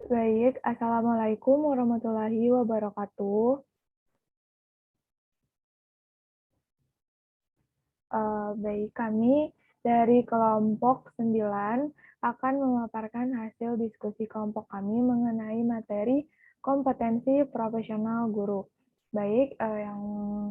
Baik, Assalamualaikum warahmatullahi wabarakatuh. Baik, kami dari kelompok 9 akan memaparkan hasil diskusi kelompok kami mengenai materi kompetensi profesional guru. Baik, yang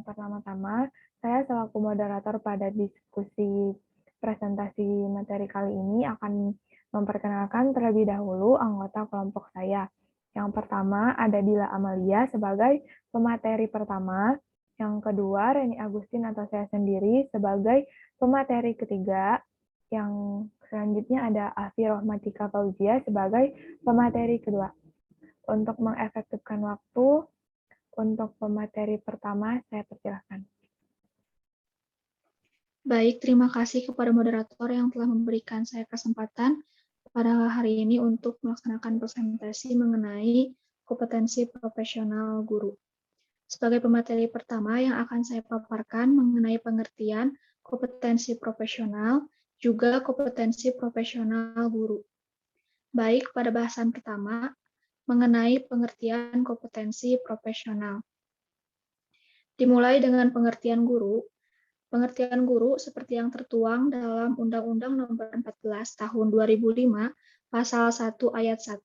pertama-tama, saya selaku moderator pada diskusi presentasi materi kali ini akan memperkenalkan terlebih dahulu anggota kelompok saya. Yang pertama ada Dila Amalia sebagai pemateri pertama, yang kedua Reni Agustin atau saya sendiri sebagai pemateri ketiga, yang selanjutnya ada Afi Rohmatika Fauzia sebagai pemateri kedua. Untuk mengefektifkan waktu, untuk pemateri pertama saya persilahkan. Baik, terima kasih kepada moderator yang telah memberikan saya kesempatan pada hari ini untuk melaksanakan presentasi mengenai kompetensi profesional guru. Sebagai pemateri pertama yang akan saya paparkan mengenai pengertian kompetensi profesional, juga kompetensi profesional guru. Baik, pada bahasan pertama mengenai pengertian kompetensi profesional. Dimulai dengan pengertian guru. Pengertian guru seperti yang tertuang dalam Undang-Undang Nomor 14 Tahun 2005, Pasal 1 Ayat 1,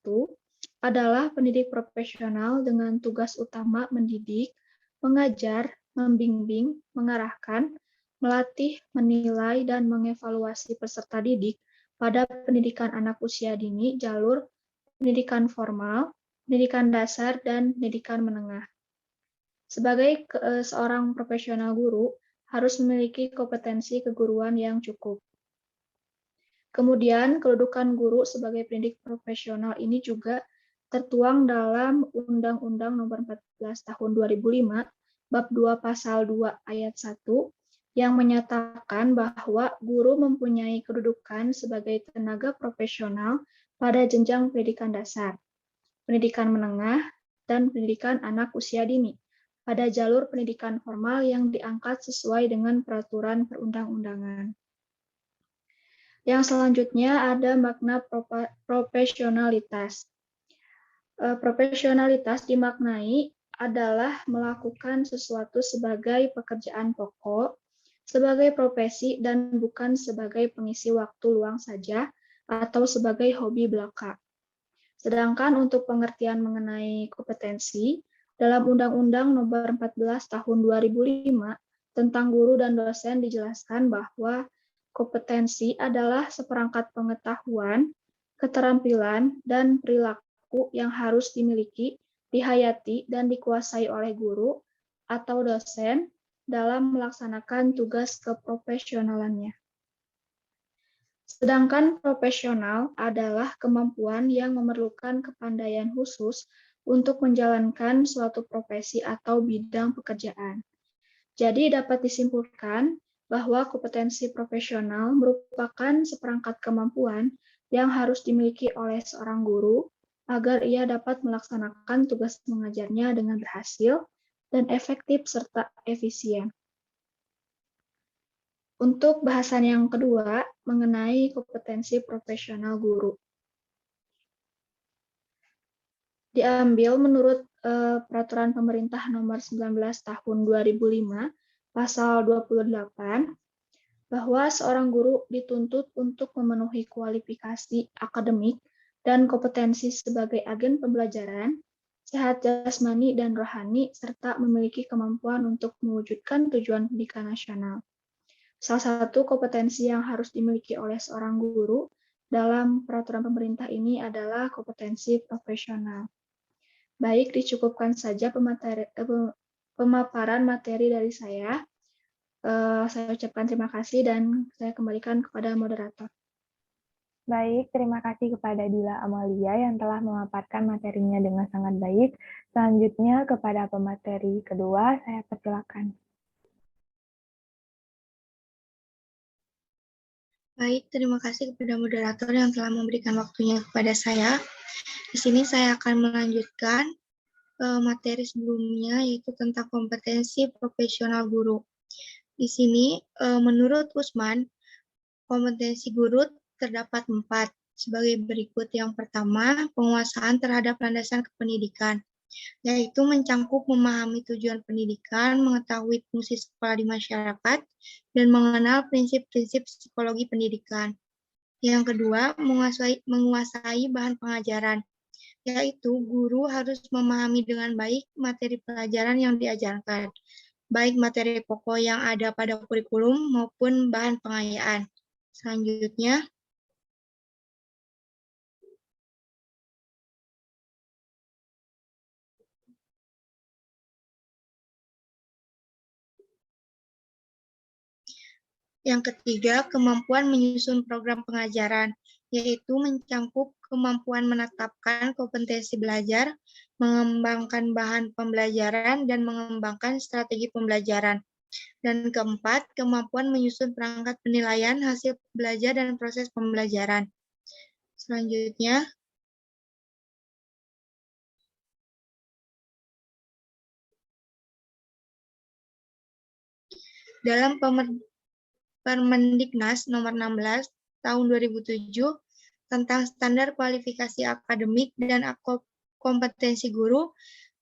adalah pendidik profesional dengan tugas utama mendidik, mengajar, membimbing, mengarahkan, melatih, menilai, dan mengevaluasi peserta didik pada pendidikan anak usia dini, jalur pendidikan formal, pendidikan dasar, dan pendidikan menengah. Sebagai seorang profesional guru, harus memiliki kompetensi keguruan yang cukup. Kemudian, kedudukan guru sebagai pendidik profesional ini juga tertuang dalam Undang-Undang Nomor 14 Tahun 2005, Bab 2 Pasal 2 Ayat 1, yang menyatakan bahwa guru mempunyai kedudukan sebagai tenaga profesional pada jenjang pendidikan dasar, pendidikan menengah, dan pendidikan anak usia dini, pada jalur pendidikan formal yang diangkat sesuai dengan peraturan perundang-undangan. Yang selanjutnya ada makna profesionalitas. Profesionalitas dimaknai adalah melakukan sesuatu sebagai pekerjaan pokok, sebagai profesi, dan bukan sebagai pengisi waktu luang saja atau sebagai hobi belaka. Sedangkan untuk pengertian mengenai kompetensi, dalam Undang-Undang Nomor 14 Tahun 2005 tentang guru dan dosen dijelaskan bahwa kompetensi adalah seperangkat pengetahuan, keterampilan, dan perilaku yang harus dimiliki, dihayati, dan dikuasai oleh guru atau dosen dalam melaksanakan tugas keprofesionalannya. Sedangkan profesional adalah kemampuan yang memerlukan kepandaian khusus untuk menjalankan suatu profesi atau bidang pekerjaan. Jadi dapat disimpulkan bahwa kompetensi profesional merupakan seperangkat kemampuan yang harus dimiliki oleh seorang guru agar ia dapat melaksanakan tugas mengajarnya dengan berhasil dan efektif serta efisien. Untuk bahasan yang kedua, mengenai kompetensi profesional guru. Diambil menurut Peraturan Pemerintah Nomor 19 Tahun 2005, Pasal 28, bahwa seorang guru dituntut untuk memenuhi kualifikasi akademik dan kompetensi sebagai agen pembelajaran, sehat jasmani dan rohani, serta memiliki kemampuan untuk mewujudkan tujuan pendidikan nasional. Salah satu kompetensi yang harus dimiliki oleh seorang guru dalam peraturan pemerintah ini adalah kompetensi profesional. Baik, dicukupkan saja pemaparan materi dari saya. Saya ucapkan terima kasih dan saya kembalikan kepada moderator. Baik, terima kasih kepada Dila Amalia yang telah memaparkan materinya dengan sangat baik. Selanjutnya kepada pemateri kedua, saya persilakan. Baik, terima kasih kepada moderator yang telah memberikan waktunya kepada saya. Di sini saya akan melanjutkan materi sebelumnya, yaitu tentang kompetensi profesional guru. Di sini, menurut Usman, kompetensi guru terdapat 4. sebagai berikut. Yang pertama, penguasaan terhadap landasan kependidikan, yaitu mencangkup memahami tujuan pendidikan, mengetahui fungsi sekolah di masyarakat, dan mengenal prinsip-prinsip psikologi pendidikan. Yang kedua, menguasai bahan pengajaran, yaitu guru harus memahami dengan baik materi pelajaran yang diajarkan, baik materi pokok yang ada pada kurikulum maupun bahan pengayaan. Selanjutnya, yang ketiga, kemampuan menyusun program pengajaran, yaitu mencangkup kemampuan menetapkan kompetensi belajar, mengembangkan bahan pembelajaran, dan mengembangkan strategi pembelajaran. Dan keempat, kemampuan menyusun perangkat penilaian hasil belajar dan proses pembelajaran. Selanjutnya, dalam Permendiknas nomor 16 tahun 2007 tentang standar kualifikasi akademik dan kompetensi guru,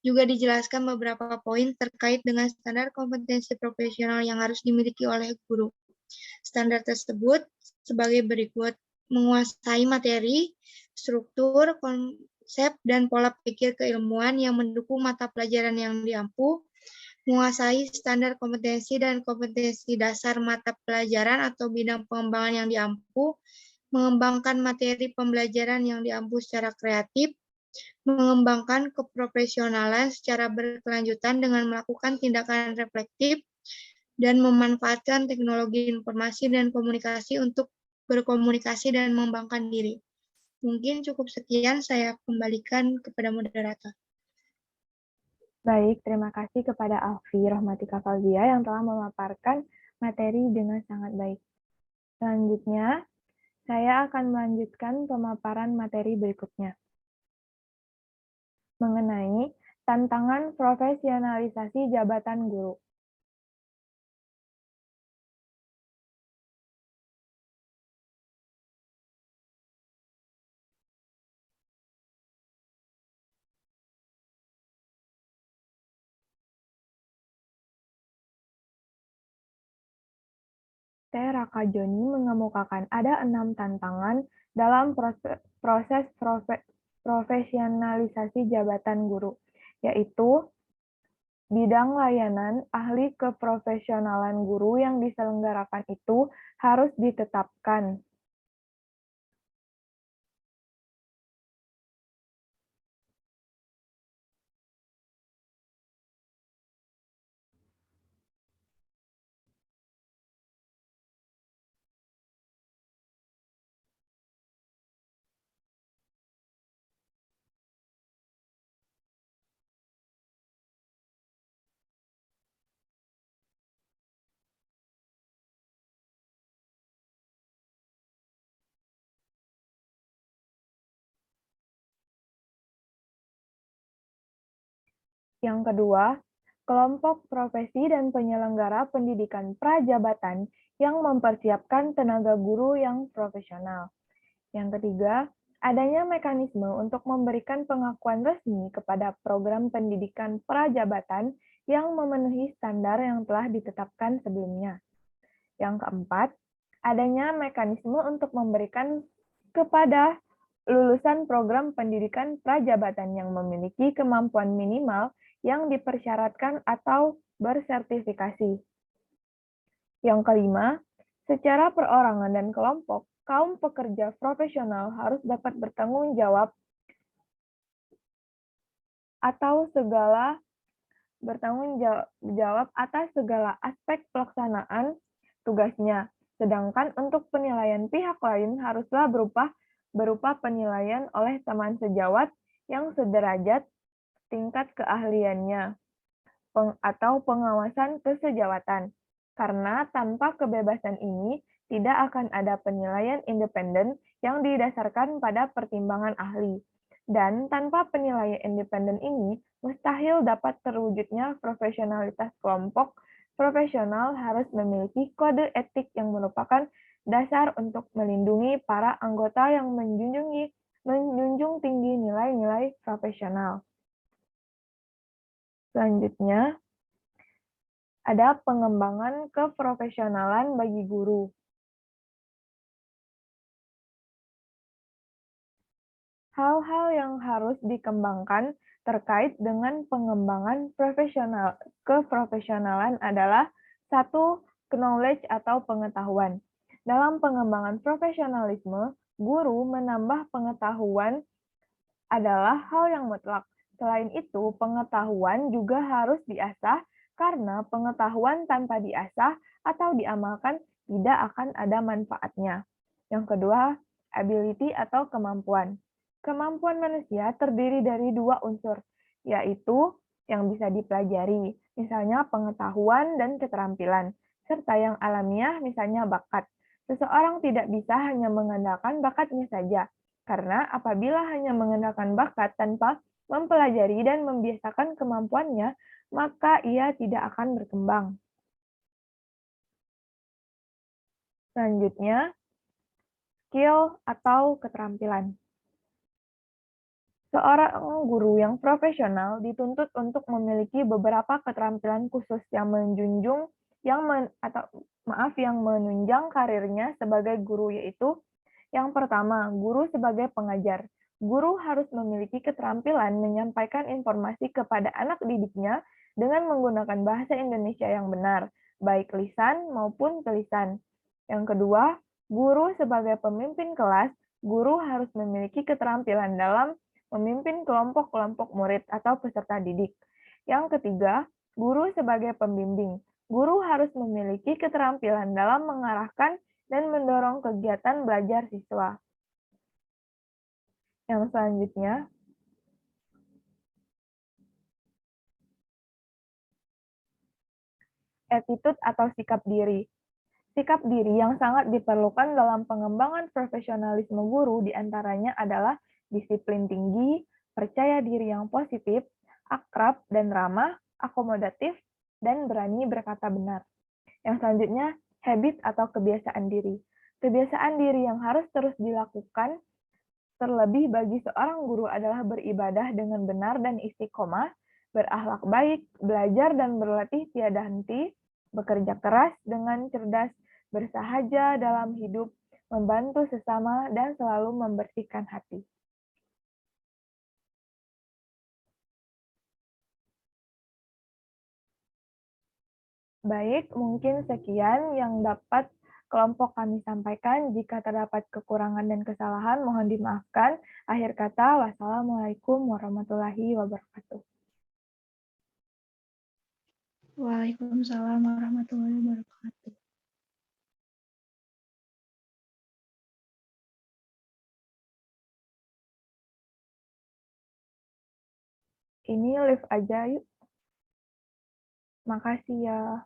juga dijelaskan beberapa poin terkait dengan standar kompetensi profesional yang harus dimiliki oleh guru. Standar tersebut sebagai berikut: menguasai materi, struktur, konsep, dan pola pikir keilmuan yang mendukung mata pelajaran yang diampu, menguasai standar kompetensi dan kompetensi dasar mata pelajaran atau bidang pengembangan yang diampu, mengembangkan materi pembelajaran yang diampu secara kreatif, mengembangkan keprofesionalan secara berkelanjutan dengan melakukan tindakan reflektif, dan memanfaatkan teknologi informasi dan komunikasi untuk berkomunikasi dan mengembangkan diri. Mungkin cukup sekian, saya kembalikan kepada moderator. Baik, terima kasih kepada Alfi Rohmatika Falzia yang telah memaparkan materi dengan sangat baik. Selanjutnya, saya akan melanjutkan pemaparan materi berikutnya mengenai tantangan profesionalisasi jabatan guru. Raka Joni mengemukakan ada 6 tantangan dalam proses profesionalisasi jabatan guru, yaitu bidang layanan ahli keprofesionalan guru yang diselenggarakan itu harus ditetapkan. Yang kedua, kelompok profesi dan penyelenggara pendidikan prajabatan yang mempersiapkan tenaga guru yang profesional. Yang ketiga, adanya mekanisme untuk memberikan pengakuan resmi kepada program pendidikan prajabatan yang memenuhi standar yang telah ditetapkan sebelumnya. Yang keempat, adanya mekanisme untuk memberikan kepada lulusan program pendidikan prajabatan yang memiliki kemampuan minimal yang dipersyaratkan atau bersertifikasi. Yang kelima, secara perorangan dan kelompok, kaum pekerja profesional harus dapat bertanggung jawab atas segala aspek pelaksanaan tugasnya. Sedangkan untuk penilaian pihak lain haruslah berupa penilaian oleh teman sejawat yang sederajat tingkat keahliannya atau pengawasan kesejawatan. Karena tanpa kebebasan ini, tidak akan ada penilaian independen yang didasarkan pada pertimbangan ahli. Dan tanpa penilaian independen ini, mustahil dapat terwujudnya profesionalitas kelompok profesional harus memiliki kode etik yang merupakan dasar untuk melindungi para anggota yang menjunjung tinggi nilai-nilai profesional. Selanjutnya, ada pengembangan keprofesionalan bagi guru. Hal-hal yang harus dikembangkan terkait dengan pengembangan keprofesionalan adalah 1. Knowledge atau pengetahuan. Dalam pengembangan profesionalisme, guru menambah pengetahuan adalah hal yang mutlak. Selain itu, pengetahuan juga harus diasah karena pengetahuan tanpa diasah atau diamalkan tidak akan ada manfaatnya. Yang kedua, ability atau kemampuan. Kemampuan manusia terdiri dari 2 unsur, yaitu yang bisa dipelajari, misalnya pengetahuan dan keterampilan, serta yang alamiah, misalnya bakat. Seseorang tidak bisa hanya mengandalkan bakatnya saja, karena apabila hanya mengandalkan bakat tanpa mempelajari dan membiasakan kemampuannya, maka ia tidak akan berkembang. Selanjutnya, skill atau keterampilan. Seorang guru yang profesional dituntut untuk memiliki beberapa keterampilan khusus yang menunjang karirnya sebagai guru, yaitu yang pertama, guru sebagai pengajar. Guru harus memiliki keterampilan menyampaikan informasi kepada anak didiknya dengan menggunakan bahasa Indonesia yang benar, baik lisan maupun tulisan. Yang kedua, guru sebagai pemimpin kelas, guru harus memiliki keterampilan dalam memimpin kelompok-kelompok murid atau peserta didik. Yang ketiga, guru sebagai pembimbing. Guru harus memiliki keterampilan dalam mengarahkan dan mendorong kegiatan belajar siswa. Yang selanjutnya, attitude atau sikap diri. Sikap diri yang sangat diperlukan dalam pengembangan profesionalisme guru diantaranya adalah disiplin tinggi, percaya diri yang positif, akrab dan ramah, akomodatif, dan berani berkata benar. Yang selanjutnya, habit atau kebiasaan diri. Kebiasaan diri yang harus terus dilakukan terlebih bagi seorang guru adalah beribadah dengan benar dan istiqomah, berakhlak baik, belajar dan berlatih tiada henti, bekerja keras dengan cerdas, bersahaja dalam hidup, membantu sesama, dan selalu membersihkan hati. Baik, mungkin sekian yang dapat kelompok kami sampaikan. Jika terdapat kekurangan dan kesalahan, mohon dimaafkan. Akhir kata, wassalamualaikum warahmatullahi wabarakatuh. Waalaikumsalam warahmatullahi wabarakatuh. Ini live aja yuk. Makasih ya.